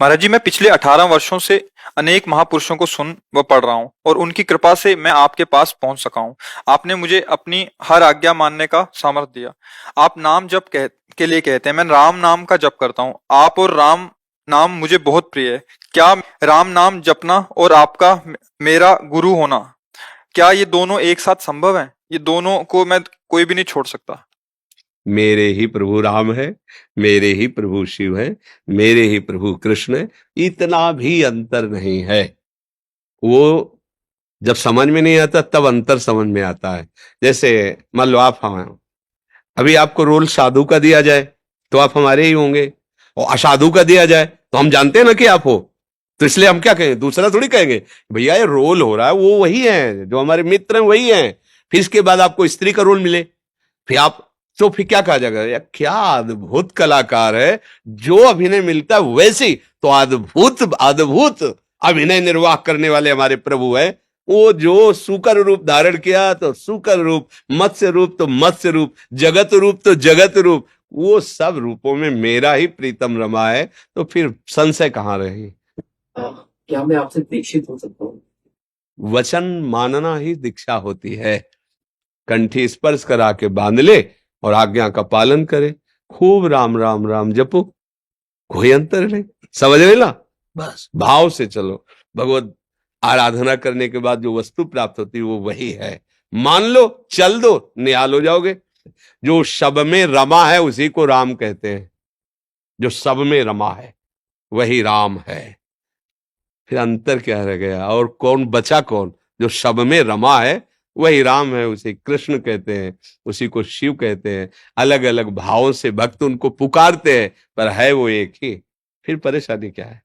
महाराज जी, मैं पिछले 18 वर्षों से अनेक महापुरुषों को सुन व पढ़ रहा हूँ और उनकी कृपा से मैं आपके पास पहुंच सका हूँ। आपने मुझे अपनी हर आज्ञा मानने का सामर्थ्य दिया। आप नाम जप के लिए कहते हैं, मैं राम नाम का जप करता हूँ। आप और राम नाम मुझे बहुत प्रिय है। क्या राम नाम जपना और आपका मेरा गुरु होना, क्या ये दोनों एक साथ संभव है? ये दोनों को मैं कोई भी नहीं छोड़ सकता। मेरे ही प्रभु राम है, मेरे ही प्रभु शिव है, मेरे ही प्रभु कृष्ण है, इतना भी अंतर नहीं है। वो जब समझ में नहीं आता तब अंतर समझ में आता है। जैसे मान लो आप हम, अभी आपको रोल साधु का दिया जाए तो आप हमारे ही होंगे, और असाधु का दिया जाए तो हम जानते हैं ना कि आप हो, तो इसलिए हम क्या कहेंगे, दूसरा थोड़ी कहेंगे भैया ये रोल हो रहा है, वो वही है जो हमारे मित्र हैं वही है। फिर इसके बाद आपको स्त्री का रोल मिले, फिर आप, तो फिर क्या कहा जाएगा, यार क्या अद्भुत कलाकार है, जो अभिनय मिलता है वैसी, तो अद्भुत अद्भुत अभिनय निर्वाह करने वाले हमारे प्रभु है। वो जो सुकर रूप धारण किया तो सुकर रूप, मत्स्य रूप तो मत्स्य रूप, जगत रूप तो जगत रूप, वो सब रूपों में मेरा ही प्रीतम रमा है, तो फिर संशय कहां रही। क्या मैं आपसे दीक्षित हो सकता हूँ? वचन मानना ही दीक्षा होती है। कंठी स्पर्श करा के बांध ले और आज्ञा का पालन करे, खूब राम राम राम जपो, कोई अंतर नहीं। समझ रहे ना, बस भाव से चलो। भगवत आराधना करने के बाद जो वस्तु प्राप्त होती है वो वही है। मान लो, चल दो, निहाल हो जाओगे। जो सब में रमा है उसी को राम कहते हैं। जो सब में रमा है वही राम है। फिर अंतर क्या रह गया, और कौन बचा कौन? जो सब में रमा है वही राम है, उसे कृष्ण कहते हैं, उसी को शिव कहते हैं। अलग अलग भावों से भक्त उनको पुकारते हैं, पर है वो एक ही। फिर परेशानी क्या है?